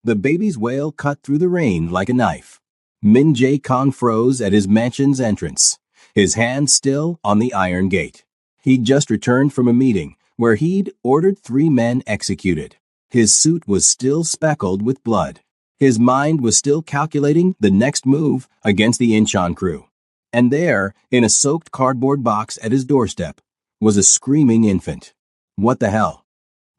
The baby's wail cut through the rain like a knife. Min Jae-kong froze at his mansion's entrance, his hand still on the iron gate. He'd just returned from a meeting where he'd ordered 3 men executed. His suit was still speckled with blood. His mind was still calculating the next move against the Incheon crew. And there, in a soaked cardboard box at his doorstep, was a screaming infant. What the hell?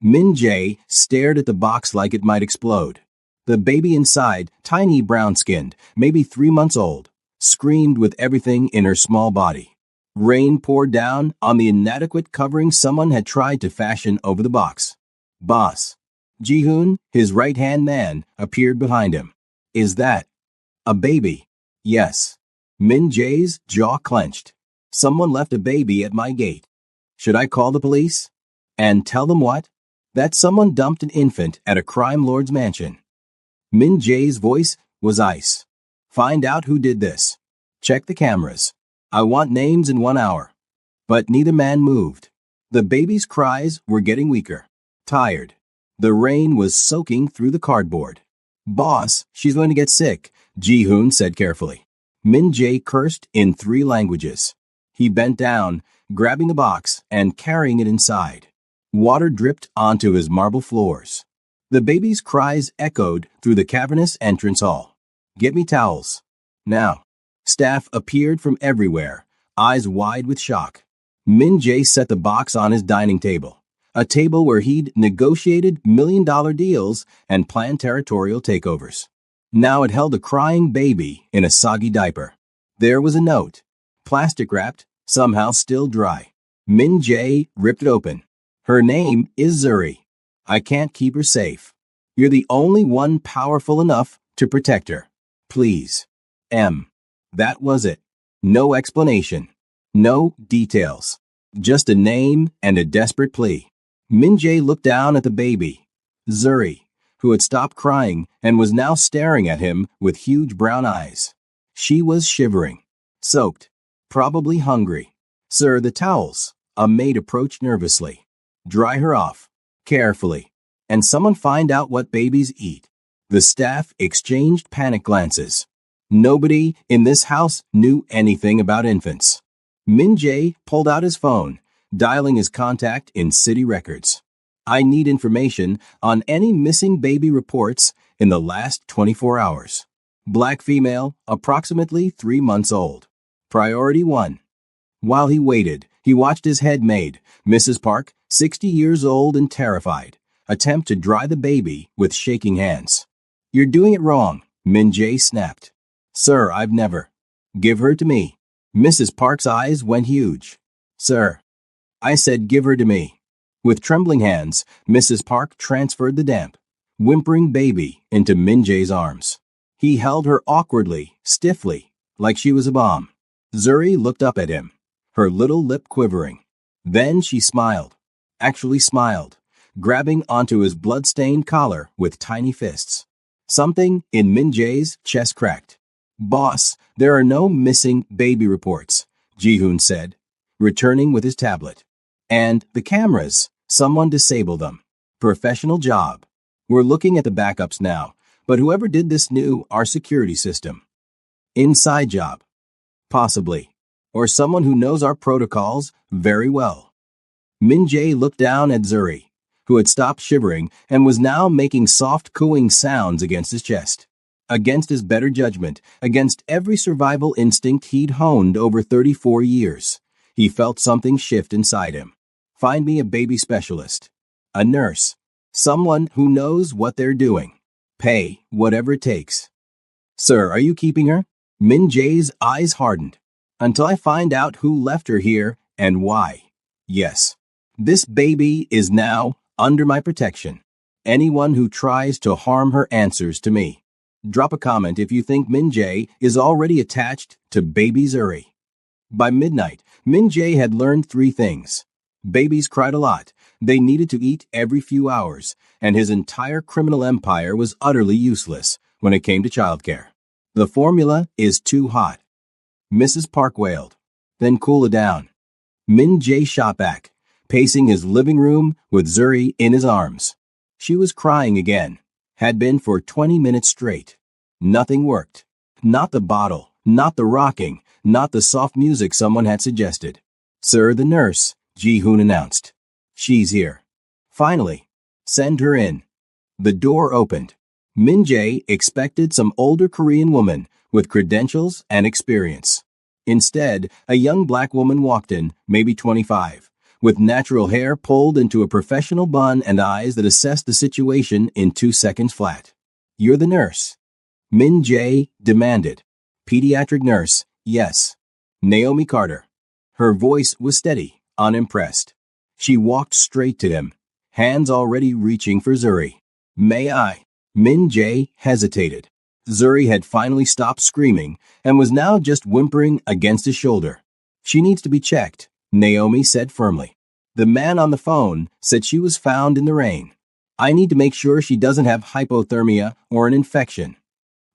Min Jae stared at the box like it might explode. The baby inside, tiny brown-skinned, maybe 3 months old, screamed with everything in her small body. Rain poured down on the inadequate covering someone had tried to fashion over the box. Boss. Ji-hoon, his right-hand man, appeared behind him. Is that a baby? Yes. Min Jae's jaw clenched. Someone left a baby at my gate. Should I call the police? And tell them what? That someone dumped an infant at a crime lord's mansion. Min Jae's voice was ice. Find out who did this. Check the cameras. I want names in 1 hour. But neither man moved. The baby's cries were getting weaker. Tired. The rain was soaking through the cardboard. Boss, she's going to get sick, Ji-hoon said carefully. Min Jae cursed in 3 languages. He bent down, grabbing the box and carrying it inside. Water dripped onto his marble floors. The baby's cries echoed through the cavernous entrance hall. Get me towels. Now. Staff appeared from everywhere, eyes wide with shock. Min Jae set the box on his dining table, a table where he'd negotiated million-dollar deals and planned territorial takeovers. Now it held a crying baby in a soggy diaper. There was a note, plastic-wrapped, somehow still dry. Min Jae ripped it open. Her name is Zuri. I can't keep her safe. You're the only one powerful enough to protect her. Please. M. That was it. No explanation. No details. Just a name and a desperate plea. Min Jae looked down at the baby, Zuri, who had stopped crying and was now staring at him with huge brown eyes. She was shivering, soaked, probably hungry. Sir, the towels. A maid approached nervously. Dry her off. Carefully. And someone find out what babies eat. The staff exchanged panic glances. Nobody in this house knew anything about infants. Min Jae pulled out his phone, dialing his contact in city records. I need information on any missing baby reports in the last 24 hours. Black female, approximately 3 months old. Priority 1. While he waited, he watched his head maid, Mrs. Park, 60 years old and terrified, attempt to dry the baby with shaking hands. You're doing it wrong, Min Jae snapped. Sir, I've never. Give her to me. Mrs. Park's eyes went huge. Sir. I said give her to me. With trembling hands, Mrs. Park transferred the damp, whimpering baby into Min Jae's arms. He held her awkwardly, stiffly, like she was a bomb. Zuri looked up at him, her little lip quivering. Then she smiled. Actually smiled, grabbing onto his blood-stained collar with tiny fists. Something in Min Jae's chest cracked. Boss, there are no missing baby reports, Ji-hoon said, returning with his tablet. And the cameras, someone disabled them. Professional job. We're looking at the backups now, but whoever did this knew our security system. Inside job. Possibly. Or someone who knows our protocols very well. Min Jae looked down at Zuri, who had stopped shivering and was now making soft cooing sounds against his chest. Against his better judgment, against every survival instinct he'd honed over 34 years, he felt something shift inside him. Find me a baby specialist. A nurse. Someone who knows what they're doing. Pay whatever it takes. Sir, are you keeping her? Min Jae's eyes hardened. Until I find out who left her here and why. Yes. This baby is now under my protection. Anyone who tries to harm her answers to me. Drop a comment if you think Min Jae is already attached to baby Zuri. By midnight, Min Jae had learned 3 things. Babies cried a lot, they needed to eat every few hours, and his entire criminal empire was utterly useless when it came to childcare. The formula is too hot. Mrs. Park wailed. Then cool it down. Min Jae shot back, pacing his living room with Zuri in his arms. She was crying again, Had been for 20 minutes straight. Nothing worked. Not the bottle, not the rocking, not the soft music someone had suggested. "Sir, the nurse," Ji-hoon announced. "She's here." "Finally. Send her in." The door opened. Min-jae expected some older Korean woman with credentials and experience. Instead, a young black woman walked in, maybe 25, with natural hair pulled into a professional bun and eyes that assessed the situation in 2 seconds flat. "You're the nurse?" Min-jae demanded. "Pediatric nurse, yes. Naomi Carter." Her voice was steady, unimpressed. She walked straight to him, hands already reaching for Zuri. "May I?" Min-jae hesitated. Zuri had finally stopped screaming and was now just whimpering against his shoulder. "She needs to be checked," Naomi said firmly. "The man on the phone said she was found in the rain. I need to make sure she doesn't have hypothermia or an infection."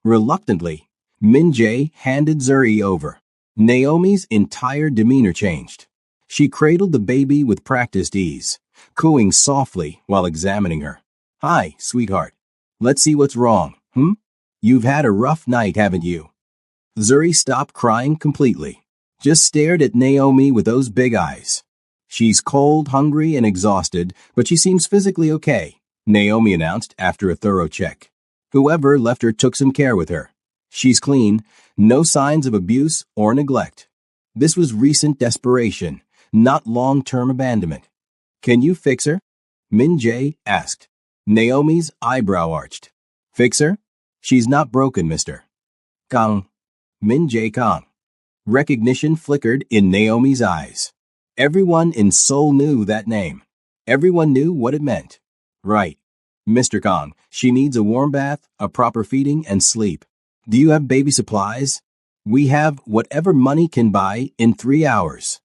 Reluctantly, Min-jae handed Zuri over. Naomi's entire demeanor changed. She cradled the baby with practiced ease, cooing softly while examining her. "Hi, sweetheart. Let's see what's wrong, You've had a rough night, haven't you?" Zuri stopped crying completely, just stared at Naomi with those big eyes. "She's cold, hungry, and exhausted, but she seems physically okay," Naomi announced after a thorough check. "Whoever left her took some care with her. She's clean, no signs of abuse or neglect. This was recent desperation, not long-term abandonment." "Can you fix her?" Min-jae asked. Naomi's eyebrow arched. "Fix her? She's not broken, Mr. Kang." Min-jae Kang. Recognition flickered in Naomi's eyes. Everyone in Seoul knew that name. Everyone knew what it meant. "Right. Mr. Kang, she needs a warm bath, a proper feeding, and sleep. Do you have baby supplies? We have whatever money can buy in 3 hours."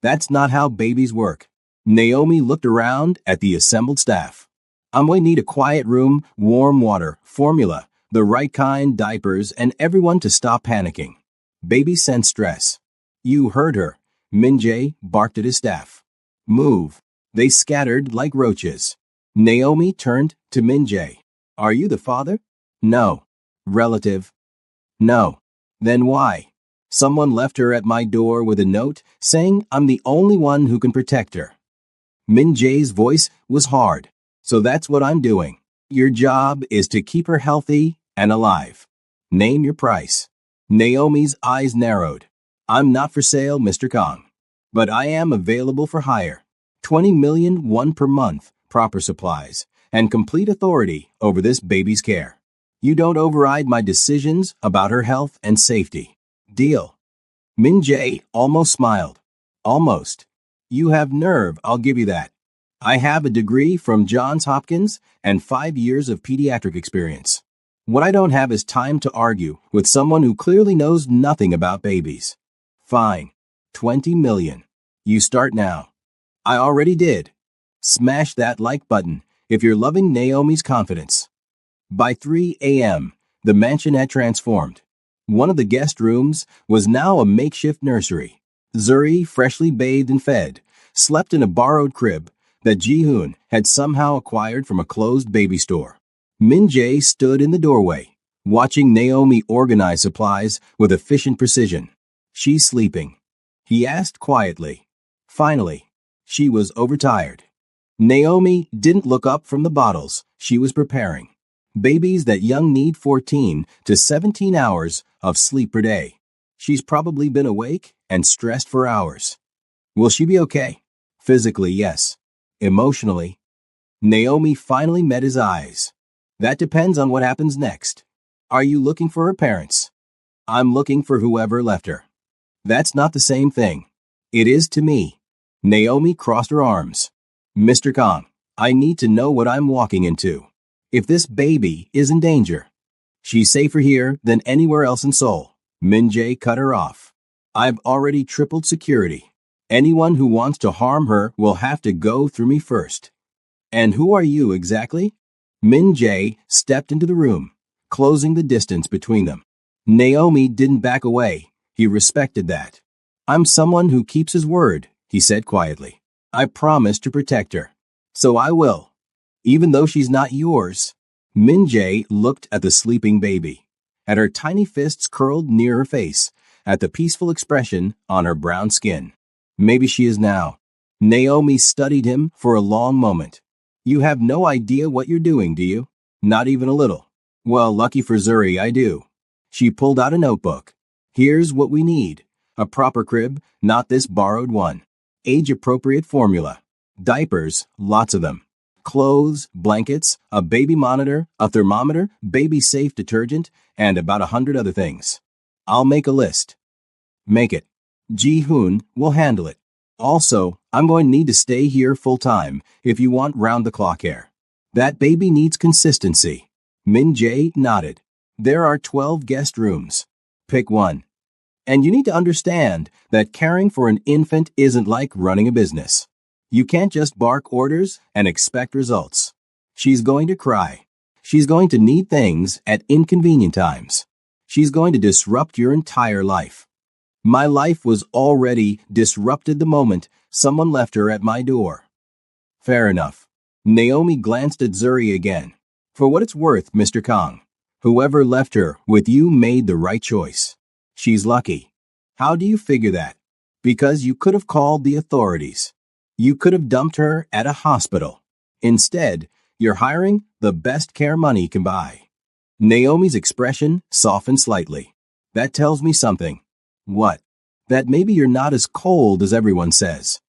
"That's not how babies work." Naomi looked around at the assembled staff. "I might need a quiet room, warm water, formula, the right kind, diapers, and everyone to stop panicking. Babies sense stress." "You heard her." Min-jae barked at his staff. "Move." They scattered like roaches. Naomi turned to Min-jae. "Are you the father?" "No." "Relative?" "No." "Then why?" "Someone left her at my door with a note saying I'm the only one who can protect her." Min-jae's voice was hard. "So that's what I'm doing. Your job is to keep her healthy and alive. Name your price." Naomi's eyes narrowed. "I'm not for sale, Mr. Kang. But I am available for hire. 20 million won per month, proper supplies, and complete authority over this baby's care. You don't override my decisions about her health and safety. Deal?" Min-jae almost smiled. "Almost. You have nerve, I'll give you that. I have a degree from Johns Hopkins and 5 years of pediatric experience. What I don't have is time to argue with someone who clearly knows nothing about babies." "Fine. 20 million. You start now." "I already did." Smash that like button if you're loving Naomi's confidence. By 3 a.m., the mansion had transformed. One of the guest rooms was now a makeshift nursery. Zuri, freshly bathed and fed, slept in a borrowed crib that Ji-hoon had somehow acquired from a closed baby store. Min-jae stood in the doorway, watching Naomi organize supplies with efficient precision. "She's sleeping?" he asked quietly. Finally, she was overtired. Naomi didn't look up from the bottles she was preparing. Babies that young need 14 to 17 hours of sleep per day. She's probably been awake and stressed for hours. Will she be okay? Physically, yes. Emotionally? Naomi finally met his eyes. "That depends on what happens next. Are you looking for her parents?" "I'm looking for whoever left her." "That's not the same thing." "It is to me." Naomi crossed her arms. "Mr. Kang, I need to know what I'm walking into. If this baby is in danger." "She's safer here than anywhere else in Seoul." Min-jae cut her off. "I've already tripled security. Anyone who wants to harm her will have to go through me first." "And who are you exactly?" Min-jae stepped into the room, closing the distance between them. Naomi didn't back away. He respected that. "I'm someone who keeps his word," he said quietly. "I promise to protect her. So I will. Even though she's not yours." Min-jae looked at the sleeping baby, at her tiny fists curled near her face, at the peaceful expression on her brown skin. Maybe she is now. Naomi studied him for a long moment. You have no idea what you're doing, do you? Not even a little. Well, lucky for Zuri, I do. She pulled out a notebook. Here's what we need. A proper crib, not this borrowed one. Age-appropriate formula. Diapers, lots of them. Clothes, blankets, a baby monitor, a thermometer, baby-safe detergent, and about 100 other things. I'll make a list. Make it. Ji-hoon will handle it. Also, I'm going to need to stay here full-time if you want round-the-clock care. That baby needs consistency. Min-jae nodded. There are 12 guest rooms. Pick one. And you need to understand that caring for an infant isn't like running a business. You can't just bark orders and expect results. She's going to cry. She's going to need things at inconvenient times. She's going to disrupt your entire life. My life was already disrupted the moment someone left her at my door. Fair enough. Naomi glanced at Zuri again. For what it's worth, Mr. Kang, whoever left her with you made the right choice. She's lucky. How do you figure that? Because you could have called the authorities. You could have dumped her at a hospital. Instead, you're hiring the best care money can buy. Naomi's expression softened slightly. That tells me something. What? That maybe you're not as cold as everyone says.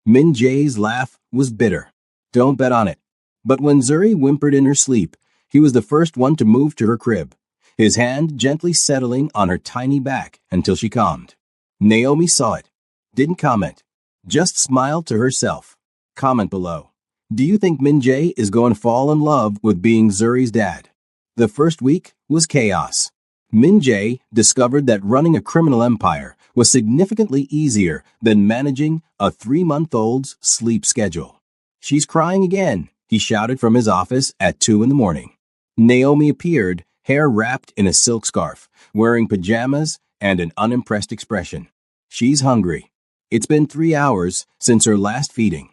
Min-jae's laugh was bitter. Don't bet on it. But when Zuri whimpered in her sleep, he was the first one to move to her crib, his hand gently settling on her tiny back until she calmed. Naomi saw it. Didn't comment. Just smiled to herself. Comment below. Do you think Min-jae is going to fall in love with being Zuri's dad? The first week was chaos. Min-jae discovered that running a criminal empire was significantly easier than managing a 3-month-old's sleep schedule. She's crying again, he shouted from his office at 2 in the morning. Naomi appeared, hair wrapped in a silk scarf, wearing pajamas and an unimpressed expression. She's hungry. It's been 3 hours since her last feeding.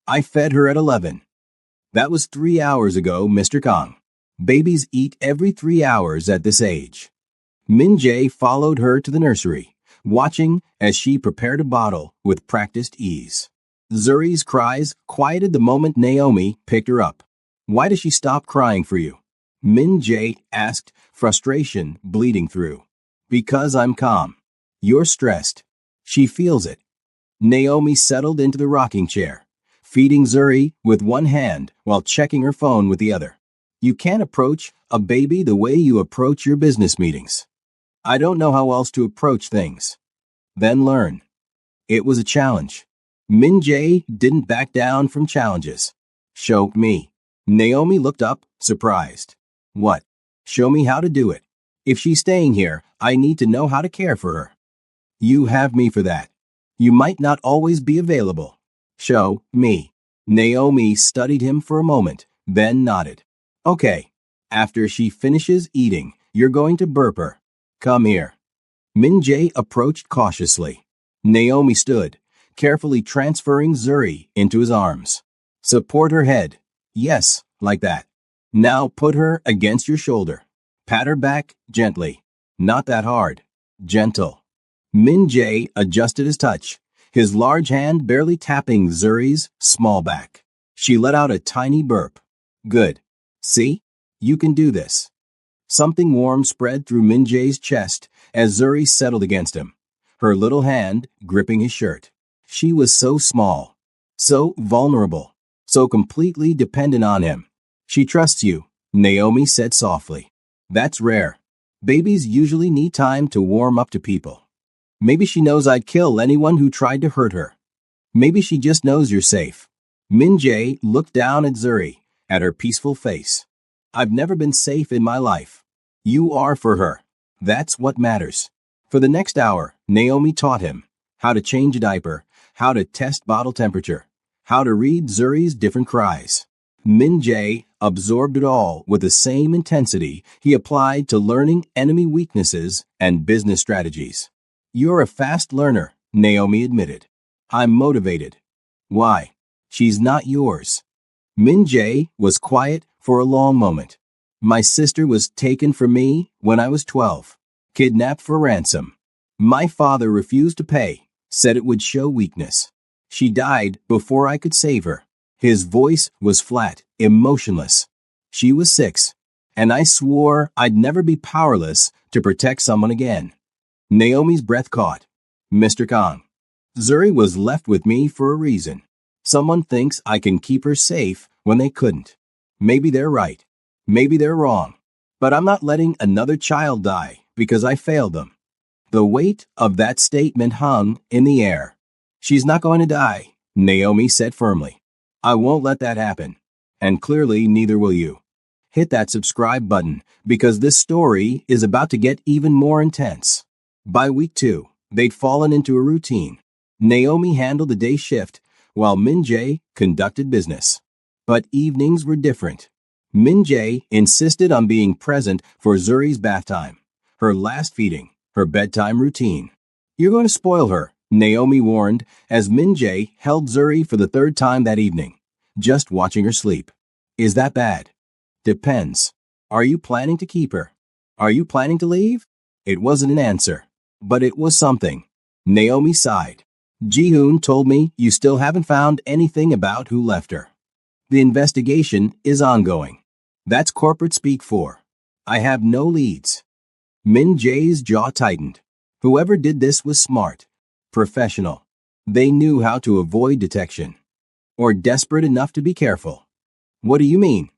I fed her at 11. That was 3 hours ago, Mr. Kang. Babies eat every 3 hours at this age. Min-jae followed her to the nursery, watching as she prepared a bottle with practiced ease. Zuri's cries quieted the moment Naomi picked her up. Why does she stop crying for you? Min-jae asked, frustration bleeding through. Because I'm calm. You're stressed. She feels it. Naomi settled into the rocking chair, feeding Zuri with one hand while checking her phone with the other. You can't approach a baby the way you approach your business meetings. I don't know how else to approach things. Then learn. It was a challenge. Min-jae didn't back down from challenges. Show me. Naomi looked up, surprised. What? Show me how to do it. If she's staying here, I need to know how to care for her. You have me for that. You might not always be available. Show me. Naomi studied him for a moment, then nodded. Okay. After she finishes eating, you're going to burp her. Come here. Min-jae approached cautiously. Naomi stood, carefully transferring Zuri into his arms. Support her head. Yes, like that. Now put her against your shoulder. Pat her back gently. Not that hard. Gentle. Min-jae adjusted his touch, his large hand barely tapping Zuri's small back. She let out a tiny burp. Good. See? You can do this. Something warm spread through Min-jae's chest as Zuri settled against him, her little hand gripping his shirt. She was so small, so vulnerable, so completely dependent on him. She trusts you, Naomi said softly. That's rare. Babies usually need time to warm up to people. Maybe she knows I'd kill anyone who tried to hurt her. Maybe she just knows you're safe. Min-jae looked down at Zuri, at her peaceful face. I've never been safe in my life. You are for her. That's what matters. For the next hour, Naomi taught him how to change a diaper, how to test bottle temperature, how to read Zuri's different cries. Min-jae absorbed it all with the same intensity he applied to learning enemy weaknesses and business strategies. You're a fast learner, Naomi admitted. I'm motivated. Why? She's not yours. Min-jae was quiet for a long moment. My sister was taken from me when I was 12, kidnapped for ransom. My father refused to pay, said it would show weakness. She died before I could save her. His voice was flat, emotionless. She was 6, and I swore I'd never be powerless to protect someone again. Naomi's breath caught. Mr. Kong. Zuri was left with me for a reason. Someone thinks I can keep her safe when they couldn't. Maybe they're right. Maybe they're wrong. But I'm not letting another child die because I failed them. The weight of that statement hung in the air. She's not going to die, Naomi said firmly. I won't let that happen. And clearly neither will you. Hit that subscribe button because this story is about to get even more intense. By week 2, they'd fallen into a routine. Naomi handled the day shift while Min-jae conducted business. But evenings were different. Min-jae insisted on being present for Zuri's bath time, her last feeding, her bedtime routine. You're going to spoil her, Naomi warned as Min-jae held Zuri for the 3rd time that evening, just watching her sleep. Is that bad? Depends. Are you planning to keep her? Are you planning to leave? It wasn't an answer, but it was something. Naomi sighed. Ji-hoon told me you still haven't found anything about who left her. The investigation is ongoing. That's corporate speak for. I have no leads. Min-jae's jaw tightened. Whoever did this was smart, professional. They knew how to avoid detection. Or desperate enough to be careful. What do you mean?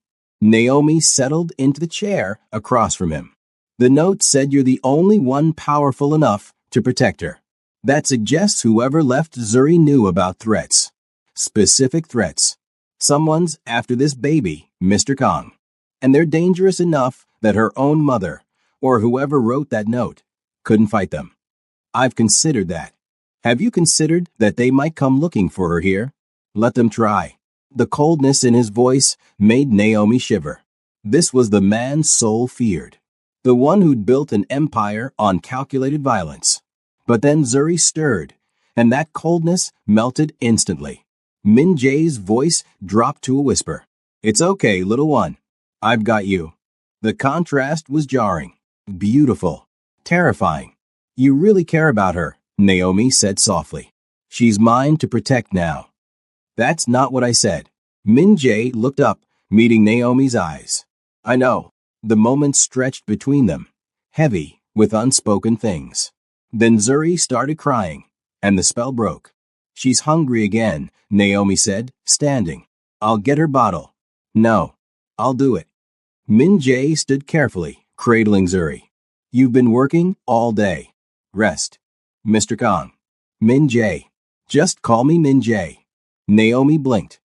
Naomi settled into the chair across from him. The note said you're the only one powerful enough to protect her. That suggests whoever left Zuri knew about threats. Specific threats. Someone's after this baby, Mr. Kong. And they're dangerous enough that her own mother, or whoever wrote that note, couldn't fight them. I've considered that. Have you considered that they might come looking for her here? Let them try. The coldness in his voice made Naomi shiver. This was the man Soul feared. The one who'd built an empire on calculated violence. But then Zuri stirred, and that coldness melted instantly. Min-jae's voice dropped to a whisper. It's okay, little one. I've got you. The contrast was jarring. Beautiful. Terrifying. You really care about her, Naomi said softly. She's mine to protect now. That's not what I said. Min-jae looked up, meeting Naomi's eyes. I know. The moment stretched between them, heavy with unspoken things. Then Zuri started crying, and the spell broke. She's hungry again, Naomi said, standing. I'll get her bottle. No. I'll do it. Min-jae stood carefully, cradling Zuri. You've been working all day. Rest. Mr. Kong. Min-jae. Just call me Min-jae. Naomi blinked.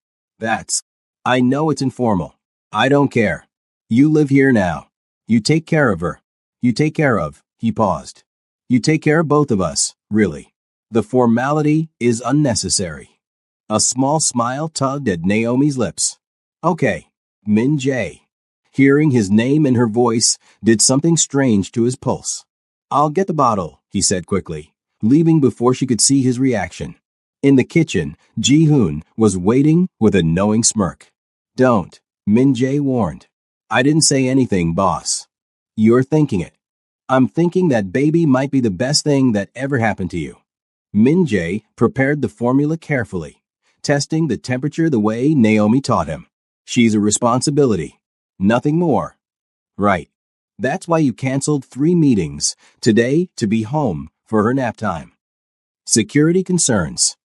I know it's informal. I don't care. You live here now. You take care of her. You take care of, he paused. You take care of both of us, really. The formality is unnecessary. A small smile tugged at Naomi's lips. Okay, Min-jae. Hearing his name in her voice did something strange to his pulse. I'll get the bottle, he said quickly, leaving before she could see his reaction. In the kitchen, Ji-hoon was waiting with a knowing smirk. Don't, Min-jae warned. I didn't say anything, boss. You're thinking it. I'm thinking that baby might be the best thing that ever happened to you. Min-jae prepared the formula carefully, testing the temperature the way Naomi taught him. She's a responsibility. Nothing more. Right. That's why you canceled 3 meetings today to be home for her nap time. Security concerns.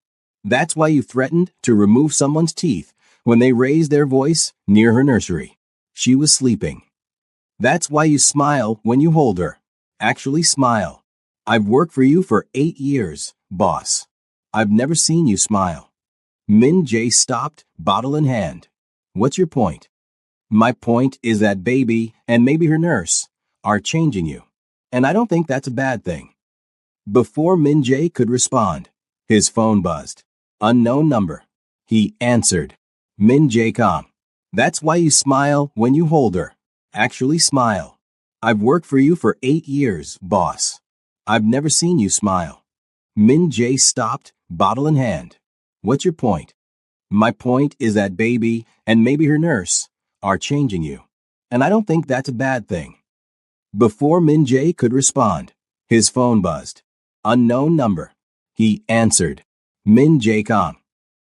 That's why you threatened to remove someone's teeth when they raised their voice near her nursery. She was sleeping. That's why you smile when you hold her. Actually smile. I've worked for you for 8 years, boss. I've never seen you smile. Min-jae stopped, bottle in hand. What's your point? My point is that baby, and maybe her nurse, are changing you. And I don't think that's a bad thing. Before Min-jae could respond, his phone buzzed. Unknown number. He answered. Min-jae calm. That's why you smile when you hold her. Actually smile. I've worked for you for 8 years, boss. I've never seen you smile. Min-jae stopped, bottle in hand. What's your point? My point is that baby, and maybe her nurse, are changing you. And I don't think that's a bad thing. Before Min Jae could respond, his phone buzzed. Unknown number. He answered. Min Jae calm.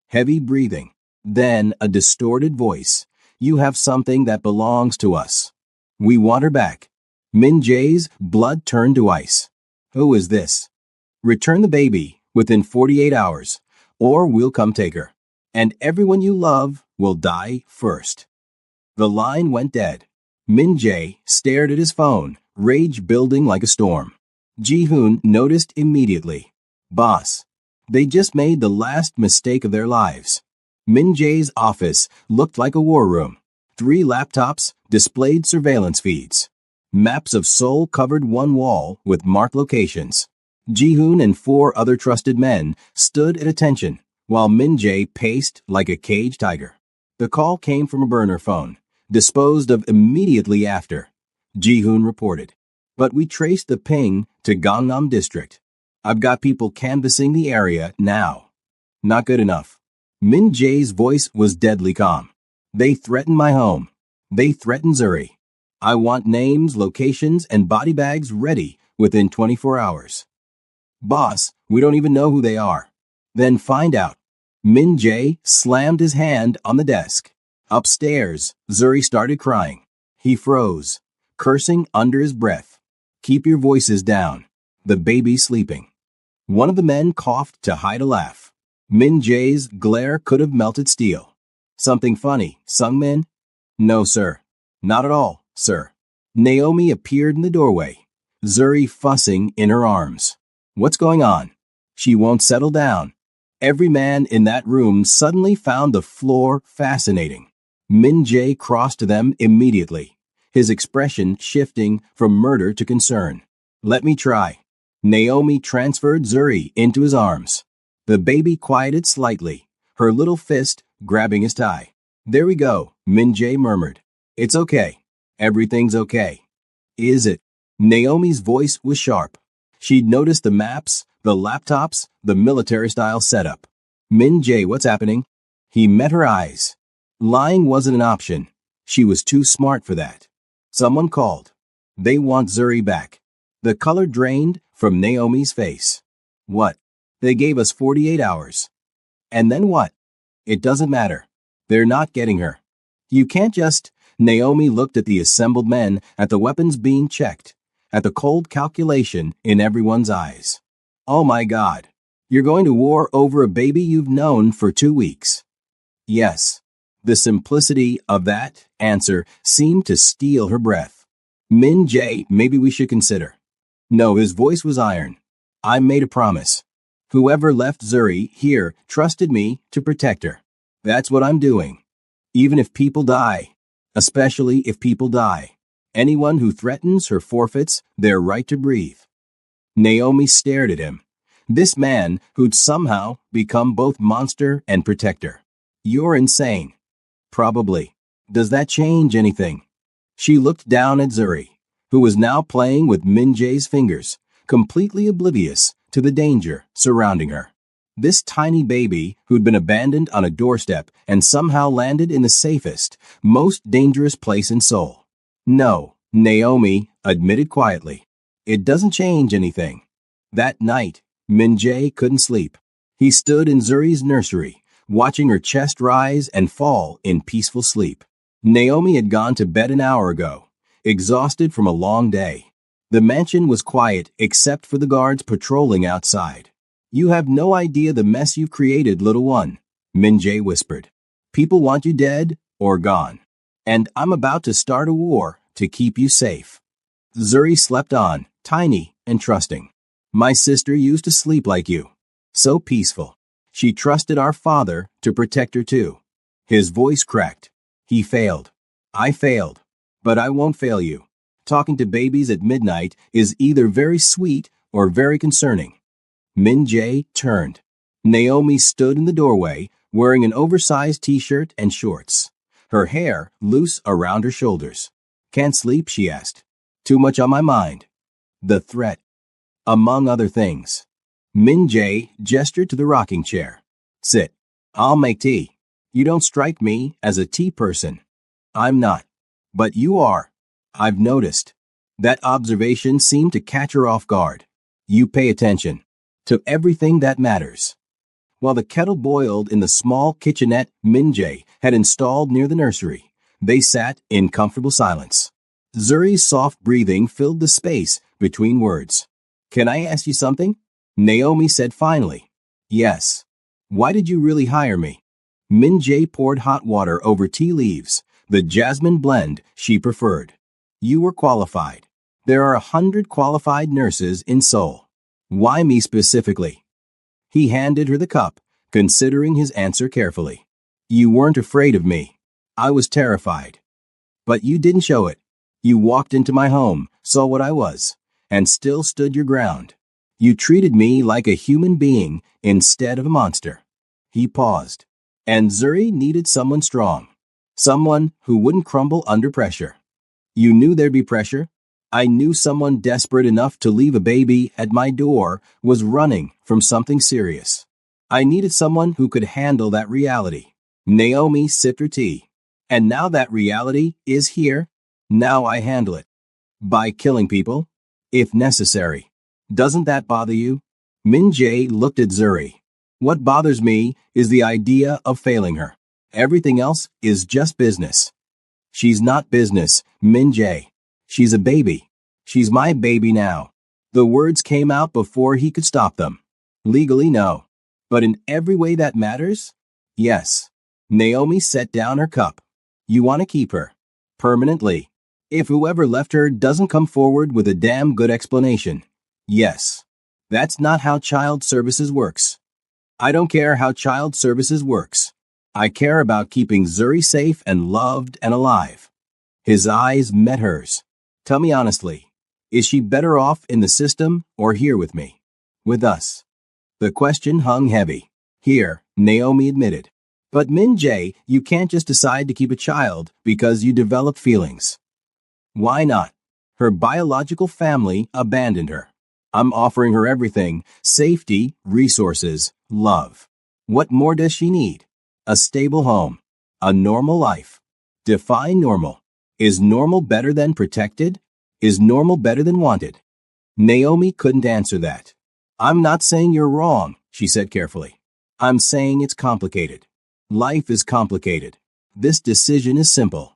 Heavy breathing. Then a distorted voice. You have something that belongs to us. We want her back. Min Jae's blood turned to ice. Who is this? Return the baby within 48 hours, or we'll come take her. And everyone you love will die first. The line went dead. Min Jae stared at his phone, rage building like a storm. Ji-hoon noticed immediately. Boss. They just made the last mistake of their lives. Min Jae's office looked like a war room. 3 laptops displayed surveillance feeds. Maps of Seoul covered one wall with marked locations. Ji-hoon and 4 other trusted men stood at attention, while Min Jae paced like a caged tiger. The call came from a burner phone, disposed of immediately after. Ji-hoon reported. But we traced the ping to Gangnam District. I've got people canvassing the area now. Not good enough. Min Jae's voice was deadly calm. They threatened my home. They threatened Zuri. I want names, locations, and body bags ready within 24 hours. Boss, we don't even know who they are. Then find out. Min Jae slammed his hand on the desk. Upstairs, Zuri started crying. He froze, cursing under his breath. Keep your voices down. The baby's sleeping. One of the men coughed to hide a laugh. Min Jae's glare could have melted steel. Something funny, Sungmin? No, sir. Not at all, sir. Naomi appeared in the doorway, Zuri fussing in her arms. What's going on? She won't settle down. Every man in that room suddenly found the floor fascinating. Min Jae crossed to them immediately, his expression shifting from murder to concern. Let me try. Naomi transferred Zuri into his arms. The baby quieted slightly, her little fist grabbing his tie. There we go, Min Jae murmured. It's okay. Everything's okay. Is it? Naomi's voice was sharp. She'd noticed the maps, the laptops, the military-style setup. Min Jae, what's happening? He met her eyes. Lying wasn't an option. She was too smart for that. Someone called. They want Zuri back. The color drained from Naomi's face. What? They gave us 48 hours. And then what? It doesn't matter. They're not getting her. You can't just... Naomi looked at the assembled men, at the weapons being checked, at the cold calculation in everyone's eyes. Oh my God. You're going to war over a baby you've known for 2 weeks. Yes. The simplicity of that answer seemed to steal her breath. Min Jae, maybe we should consider. No, his voice was iron. I made a promise. Whoever left Zuri here trusted me to protect her. That's what I'm doing. Even if people die. Especially if people die. Anyone who threatens her forfeits their right to breathe. Naomi stared at him. This man who'd somehow become both monster and protector. You're insane. Probably. Does that change anything? She looked down at Zuri, who was now playing with Min Jae's fingers, completely oblivious to the danger surrounding her. This tiny baby who'd been abandoned on a doorstep and somehow landed in the safest, most dangerous place in Seoul. No, Naomi admitted quietly. It doesn't change anything. That night, Min Jae couldn't sleep. He stood in Zuri's nursery, watching her chest rise and fall in peaceful sleep. Naomi had gone to bed an hour ago, exhausted from a long day. The mansion was quiet except for the guards patrolling outside. You have no idea the mess you've created, little one, Min Jae whispered. People want you dead or gone. And I'm about to start a war to keep you safe. Zuri slept on, tiny and trusting. My sister used to sleep like you. So peaceful. She trusted our father to protect her too. His voice cracked. He failed. I failed. But I won't fail you. Talking to babies at midnight is either very sweet or very concerning. Min Jae turned. Naomi stood in the doorway, wearing an oversized t-shirt and shorts. Her hair loose around her shoulders. Can't sleep, she asked. Too much on my mind. The threat. Among other things. Min Jae gestured to the rocking chair. Sit. I'll make tea. You don't strike me as a tea person. I'm not. But you are. I've noticed. That observation seemed to catch her off guard. You pay attention to everything that matters. While the kettle boiled in the small kitchenette Min-jae had installed near the nursery, they sat in comfortable silence. Zuri's soft breathing filled the space between words. Can I ask you something? Naomi said finally. Yes. Why did you really hire me? Min-jae poured hot water over tea leaves, the jasmine blend she preferred. You were qualified. There are 100 qualified nurses in Seoul. Why me specifically? He handed her the cup, considering his answer carefully. You weren't afraid of me. I was terrified. But you didn't show it. You walked into my home, saw what I was, and still stood your ground. You treated me like a human being instead of a monster. He paused. And Zuri needed someone strong. Someone who wouldn't crumble under pressure. You knew there'd be pressure? I knew someone desperate enough to leave a baby at my door was running from something serious. I needed someone who could handle that reality. Naomi sipped her tea. And now that reality is here. Now I handle it. By killing people? If necessary. Doesn't that bother you? Min-jae looked at Zuri. What bothers me is the idea of failing her. Everything else is just business. She's not business, Min-jae. She's a baby. She's my baby now. The words came out before he could stop them. Legally, no. But in every way that matters? Yes. Naomi set down her cup. You want to keep her. Permanently. If whoever left her doesn't come forward with a damn good explanation. Yes. That's not how child services works. I don't care how child services works. I care about keeping Zuri safe and loved and alive. His eyes met hers. Tell me honestly, is she better off in the system or here with me? With us. The question hung heavy. Here, Naomi admitted. But Min-jae, you can't just decide to keep a child because you develop feelings. Why not? Her biological family abandoned her. I'm offering her everything: safety, resources, love. What more does she need? A stable home. A normal life. Define normal. Is normal better than protected? Is normal better than wanted? Naomi couldn't answer that. I'm not saying you're wrong, she said carefully. I'm saying it's complicated. Life is complicated. This decision is simple.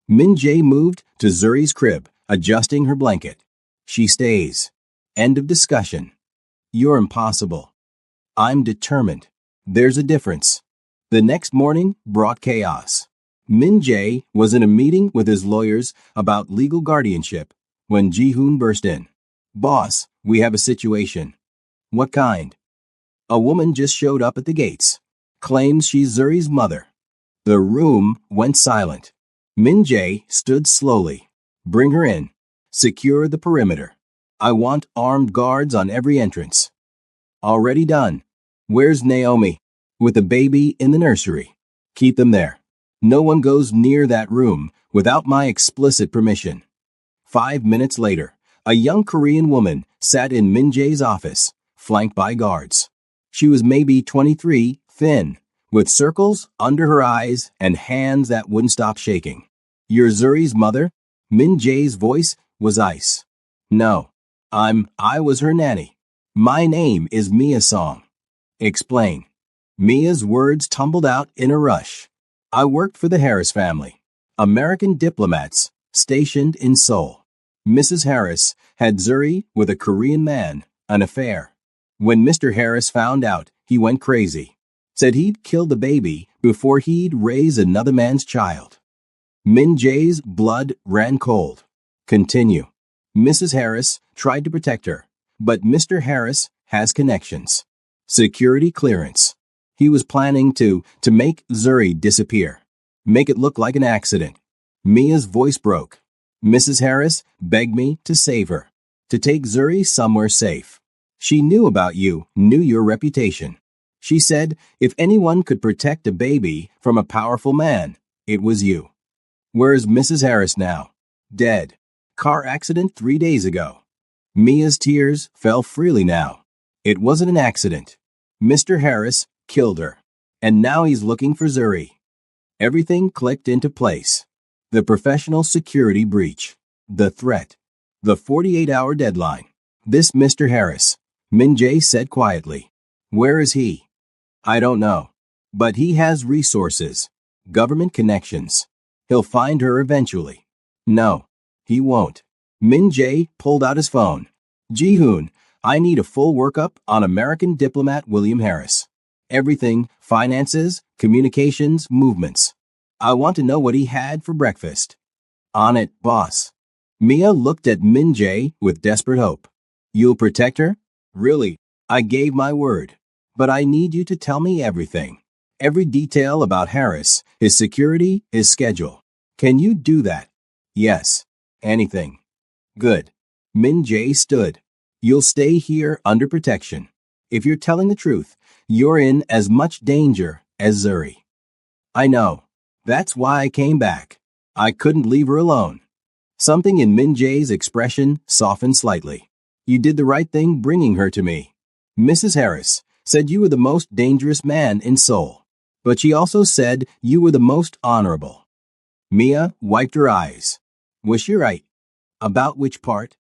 Min-jae moved to Zuri's crib, adjusting her blanket. She stays. End of discussion. You're impossible. I'm determined. There's a difference. The next morning brought chaos. Min-jae was in a meeting with his lawyers about legal guardianship when Ji-hoon burst in. Boss, we have a situation. What kind? A woman just showed up at the gates. Claims she's Zuri's mother. The room went silent. Min-jae stood slowly. Bring her in. Secure the perimeter. I want armed guards on every entrance. Already done. Where's Naomi? With a baby in the nursery. Keep them there. No one goes near that room without my explicit permission. 5 minutes later, a young Korean woman sat in Min-jae's office, flanked by guards. She was maybe 23, thin, with circles under her eyes and hands that wouldn't stop shaking. You're Zuri's mother? Min-jae's voice was ice. No. I was her nanny. My name is Mia Song. Explain. Mia's words tumbled out in a rush. I worked for the Harris family. American diplomats stationed in Seoul. Mrs. Harris had Zuri with a Korean man, an affair. When Mr. Harris found out, he went crazy. Said he'd kill the baby before he'd raise another man's child. Min-jae's blood ran cold. Continue. Mrs. Harris tried to protect her, but Mr. Harris has connections. Security clearance. He was planning to make Zuri disappear. Make it look like an accident. Mia's voice broke. Mrs. Harris begged me to save her, to take Zuri somewhere safe. She knew about you, knew your reputation. She said if anyone could protect a baby from a powerful man, it was you. Where's Mrs. Harris now? Dead. Car accident 3 days ago. Mia's tears fell freely now. It wasn't an accident. Mr. Harris killed her. And now he's looking for Zuri. Everything clicked into place. The professional security breach. The threat. The 48-hour deadline. This Mr. Harris, Min Jae said quietly. Where is he? I don't know. But he has resources. Government connections. He'll find her eventually. No, he won't. Min Jae pulled out his phone. Ji-hoon, I need a full workup on American diplomat William Harris. Everything, finances, communications, movements. I want to know what he had for breakfast. On it, boss. Mia looked at Min Jae with desperate hope. You'll protect her? Really? I gave my word. But I need you to tell me everything. Every detail about Harris, his security, his schedule. Can you do that? Yes. Anything. Good. Min Jae stood. You'll stay here under protection. If you're telling the truth, you're in as much danger as Zuri. I know. That's why I came back. I couldn't leave her alone. Something in Min Jae's expression softened slightly. You did the right thing bringing her to me. Mrs. Harris said you were the most dangerous man in Seoul. But she also said you were the most honorable. Mia wiped her eyes. Was she right? About which part?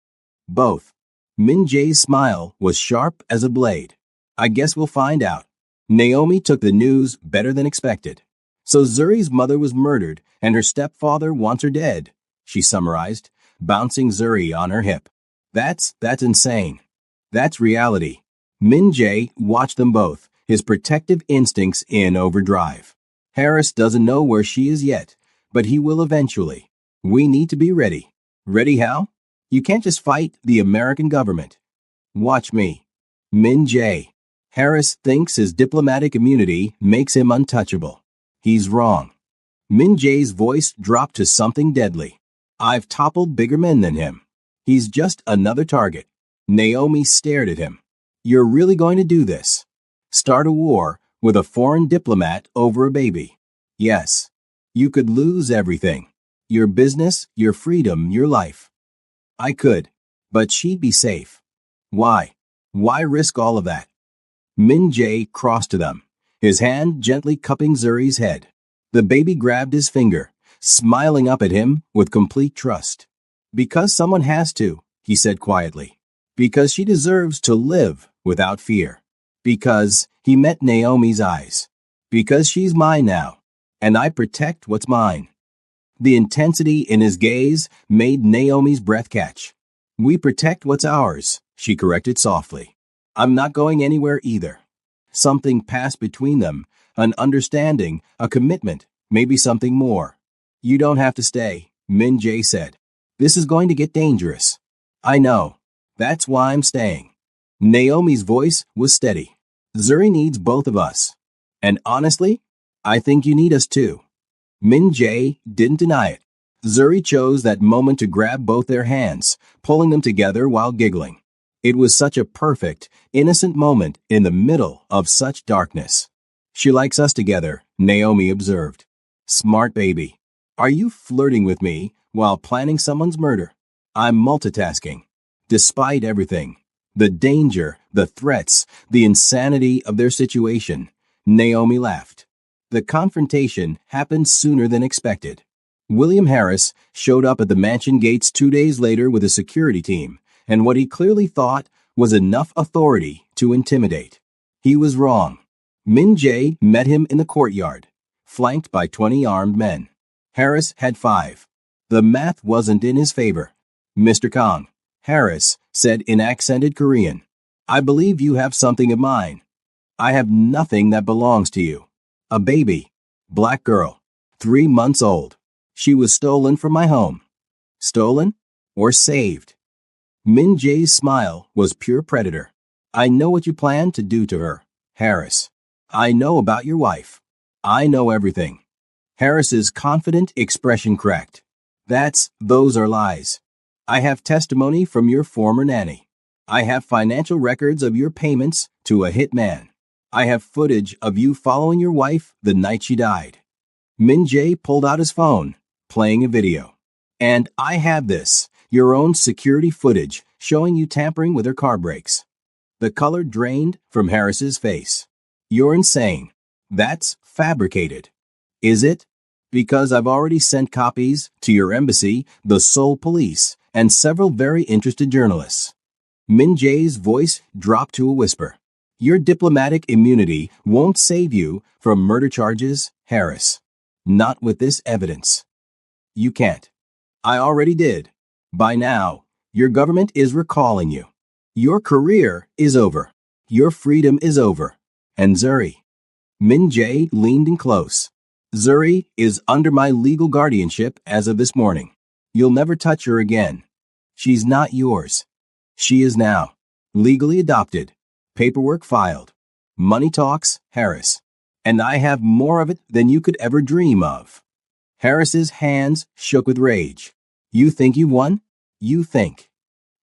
Both. Min Jae's smile was sharp as a blade. I guess we'll find out. Naomi took the news better than expected. So Zuri's mother was murdered and her stepfather wants her dead, she summarized, bouncing Zuri on her hip. That's insane. That's reality. Min Jae watched them both, his protective instincts in overdrive. Harris doesn't know where she is yet, but he will eventually. We need to be ready. Ready how? You can't just fight the American government. Watch me. Min Jae. Harris thinks his diplomatic immunity makes him untouchable. He's wrong. Min Jae's voice dropped to something deadly. I've toppled bigger men than him. He's just another target. Naomi stared at him. You're really going to do this? Start a war with a foreign diplomat over a baby? Yes. You could lose everything. Your business, your freedom, your life. I could. But she'd be safe. Why? Why risk all of that? Min Jae crossed to them, his hand gently cupping Zuri's head. The baby grabbed his finger, smiling up at him with complete trust. Because someone has to, he said quietly. Because she deserves to live without fear. Because he met Naomi's eyes. Because she's mine now, and I protect what's mine. The intensity in his gaze made Naomi's breath catch. We protect what's ours, she corrected softly. I'm not going anywhere either. Something passed between them, an understanding, a commitment, maybe something more. You don't have to stay, Min Jae said. This is going to get dangerous. I know. That's why I'm staying. Naomi's voice was steady. Zuri needs both of us. And honestly, I think you need us too. Min Jae didn't deny it. Zuri chose that moment to grab both their hands, pulling them together while giggling. It was such a perfect, innocent moment in the middle of such darkness. She likes us together, Naomi observed. Smart baby. Are you flirting with me while planning someone's murder? I'm multitasking. Despite everything, the danger, the threats, the insanity of their situation, Naomi laughed. The confrontation happened sooner than expected. William Harris showed up at the mansion gates 2 days later with a security team, and what he clearly thought was enough authority to intimidate. He was wrong. Min Jae met him in the courtyard, flanked by 20 armed men. Harris had 5. The math wasn't in his favor. Mr. Kang, Harris said in accented Korean, I believe you have something of mine. I have nothing that belongs to you. A baby. Black girl. 3 months old. She was stolen from my home. Stolen or saved? Min Jae's smile was pure predator. I know what you plan to do to her, Harris. I know about your wife. I know everything. Harris's confident expression cracked. Those are lies. I have testimony from your former nanny. I have financial records of your payments to a hitman. I have footage of you following your wife the night she died. Min Jae pulled out his phone, playing a video. And I have this, your own security footage showing you tampering with her car brakes. The color drained from Harris's face. You're insane. That's fabricated. Is it? Because I've already sent copies to your embassy, the Seoul police, and several very interested journalists. Min Jae's voice dropped to a whisper. Your diplomatic immunity won't save you from murder charges, Harris. Not with this evidence. You can't. I already did. By now, your government is recalling you. Your career is over. Your freedom is over. And Zuri. Min Jae leaned in close. Zuri is under my legal guardianship as of this morning. You'll never touch her again. She's not yours. She is now. Legally adopted. Paperwork filed. Money talks, Harris. And I have more of it than you could ever dream of. Harris's hands shook with rage. You think you won? You think.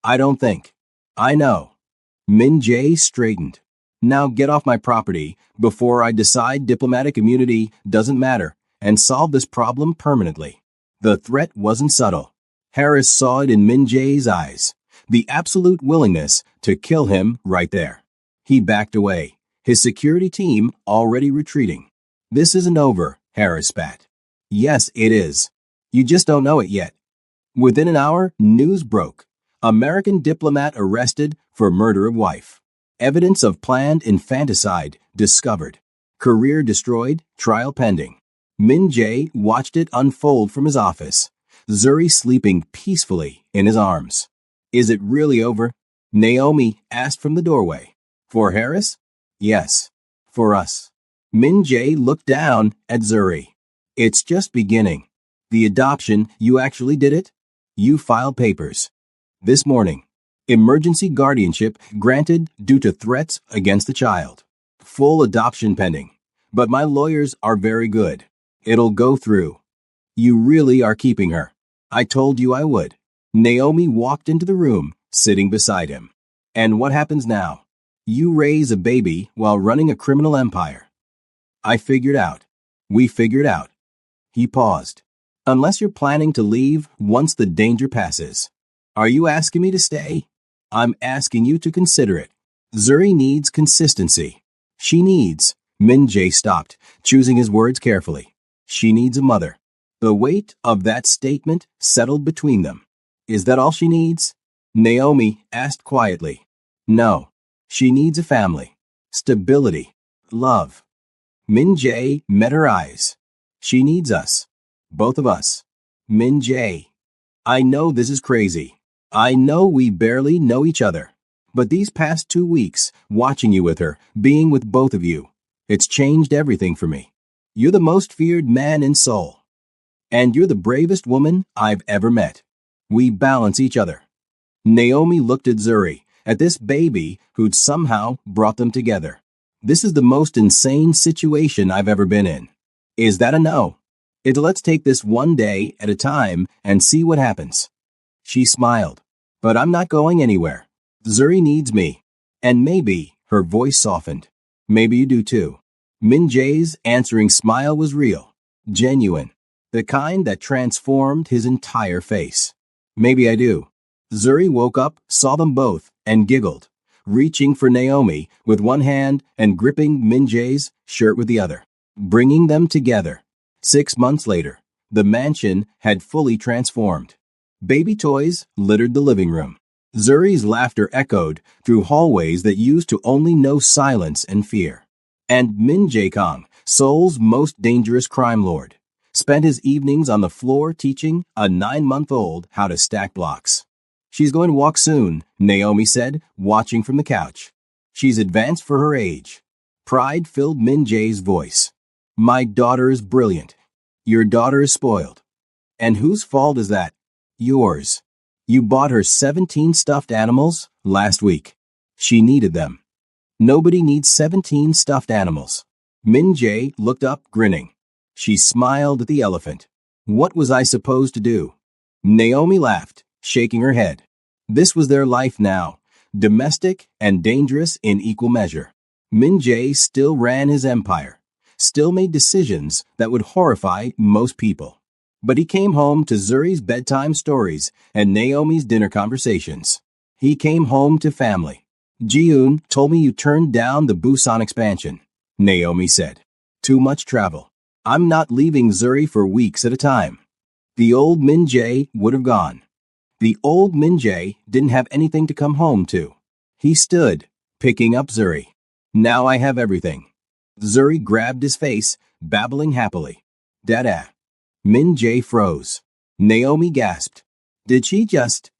I don't think. I know. Min Jae straightened. Now get off my property before I decide diplomatic immunity doesn't matter and solve this problem permanently. The threat wasn't subtle. Harris saw it in Min Jae's eyes. The absolute willingness to kill him right there. He backed away, his security team already retreating. This isn't over, Harris spat. Yes, it is. You just don't know it yet. Within an hour, news broke. American diplomat arrested for murder of wife. Evidence of planned infanticide discovered. Career destroyed, trial pending. Min Jae watched it unfold from his office. Zuri sleeping peacefully in his arms. Is it really over? Naomi asked from the doorway. For Harris? Yes. For us. Min Jae looked down at Zuri. It's just beginning. The adoption, you actually did it? You filed papers. This morning. Emergency guardianship granted due to threats against the child. Full adoption pending. But my lawyers are very good. It'll go through. You really are keeping her. I told you I would. Naomi walked into the room, sitting beside him. And what happens now? You raise a baby while running a criminal empire. I figured out. We figured out. He paused. Unless you're planning to leave once the danger passes. Are you asking me to stay? I'm asking you to consider it. Zuri needs consistency. She needs. Min Jae stopped, choosing his words carefully. She needs a mother. The weight of that statement settled between them. Is that all she needs? Naomi asked quietly. No. She needs a family. Stability. Love. Min Jae met her eyes. She needs us. Both of us. Min Jae. I know this is crazy. I know we barely know each other. But these past 2 weeks, watching you with her, being with both of you, it's changed everything for me. You're the most feared man in Seoul. And you're the bravest woman I've ever met. We balance each other. Naomi looked at Zuri, at this baby who'd somehow brought them together. This is the most insane situation I've ever been in. Is that a no? Let's take this one day at a time and see what happens. She smiled. But I'm not going anywhere. Zuri needs me. And maybe, her voice softened. Maybe you do too. Min Jae's answering smile was real. Genuine. The kind that transformed his entire face. Maybe I do. Zuri woke up, saw them both, and giggled, reaching for Naomi with one hand and gripping Min Jae's shirt with the other, bringing them together. 6 months later, the mansion had fully transformed. Baby toys littered the living room. Zuri's laughter echoed through hallways that used to only know silence and fear. And Min Jae-kang, Seoul's most dangerous crime lord, spent his evenings on the floor teaching a 9-month-old how to stack blocks. She's going to walk soon, Naomi said, watching from the couch. She's advanced for her age. Pride filled Min Jae's voice. My daughter is brilliant. Your daughter is spoiled. And whose fault is that? Yours. You bought her 17 stuffed animals last week. She needed them. Nobody needs 17 stuffed animals. Min Jae looked up, grinning. She smiled at the elephant. What was I supposed to do? Naomi laughed, shaking her head. This was their life now, domestic and dangerous in equal measure. Min Jae still ran his empire, still made decisions that would horrify most people. But he came home to Zuri's bedtime stories and Naomi's dinner conversations. He came home to family. Ji-eun told me you turned down the Busan expansion, Naomi said. Too much travel. I'm not leaving Zuri for weeks at a time. The old Min Jae would have gone. The old Min Jae didn't have anything to come home to. He stood, picking up Zuri. Now I have everything. Zuri grabbed his face, babbling happily. Dada. Min Jae froze. Naomi gasped. Did she just?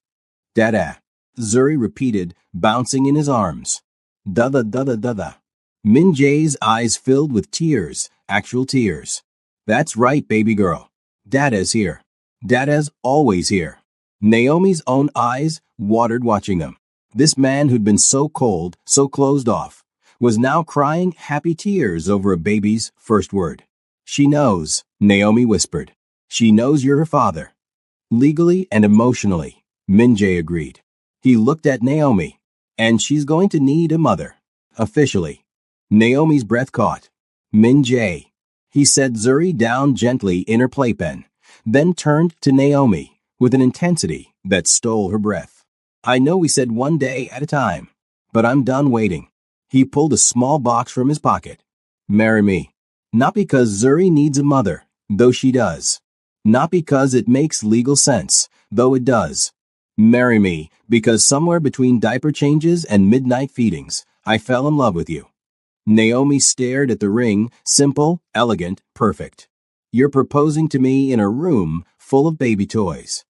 Dada. Zuri repeated, bouncing in his arms. Dada dada dada. Min Jae's eyes filled with tears, actual tears. That's right, baby girl. Dada's here. Dada's always here. Naomi's own eyes watered watching them. This man who'd been so cold, so closed off, was now crying happy tears over a baby's first word. She knows, Naomi whispered. She knows you're her father. Legally and emotionally, Min Jae agreed. He looked at Naomi. And she's going to need a mother. Officially. Naomi's breath caught. Min Jae. He set Zuri down gently in her playpen, then turned to Naomi with an intensity that stole her breath. I know we said one day at a time, but I'm done waiting. He pulled a small box from his pocket. Marry me. Not because Zuri needs a mother, though she does. Not because it makes legal sense, though it does. Marry me because somewhere between diaper changes and midnight feedings, I fell in love with you. Naomi stared at the ring, simple, elegant, perfect. You're proposing to me in a room full of baby toys.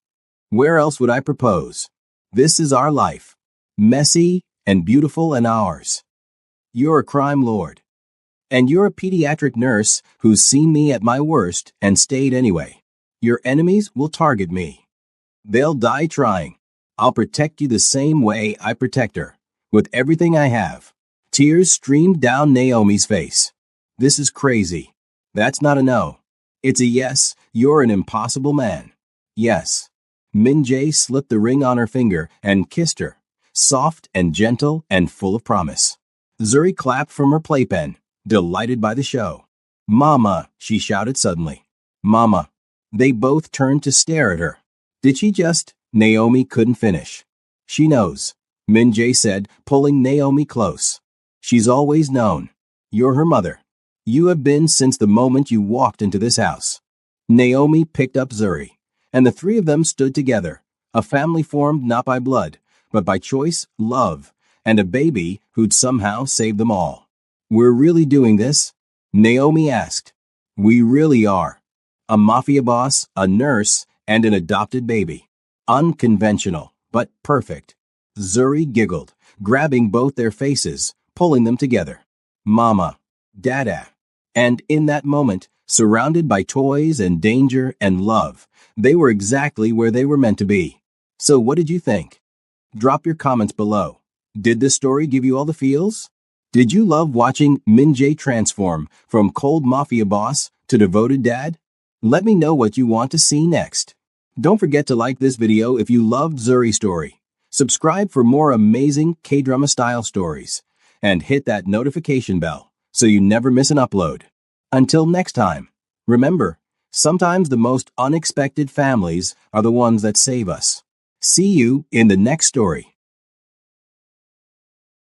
Where else would I propose? This is our life. Messy and beautiful and ours. You're a crime lord. And you're a pediatric nurse who's seen me at my worst and stayed anyway. Your enemies will target me. They'll die trying. I'll protect you the same way I protect her, with everything I have. Tears streamed down Naomi's face. This is crazy. That's not a no. It's a yes, you're an impossible man. Yes. Min Jae slipped the ring on her finger and kissed her, soft and gentle and full of promise. Zuri clapped from her playpen, delighted by the show. Mama, she shouted suddenly. Mama. They both turned to stare at her. Did she just? Naomi couldn't finish. She knows, Min Jae said, pulling Naomi close. She's always known. You're her mother. You have been since the moment you walked into this house. Naomi picked up Zuri, and the three of them stood together, a family formed not by blood, but by choice, love, and a baby who'd somehow saved them all. We're really doing this? Naomi asked. We really are. A mafia boss, a nurse, and an adopted baby. Unconventional, but perfect. Zuri giggled, grabbing both their faces, pulling them together. Mama. Dada. And in that moment, surrounded by toys and danger and love, they were exactly where they were meant to be. So what did you think? Drop your comments below. Did this story give you all the feels? Did you love watching Min Jae transform from cold mafia boss to devoted dad? Let me know what you want to see next. Don't forget to like this video if you loved Zuri's story. Subscribe for more amazing K-drama style stories. And hit that notification bell so you never miss an upload. Until next time, remember, sometimes the most unexpected families are the ones that save us. See you in the next story.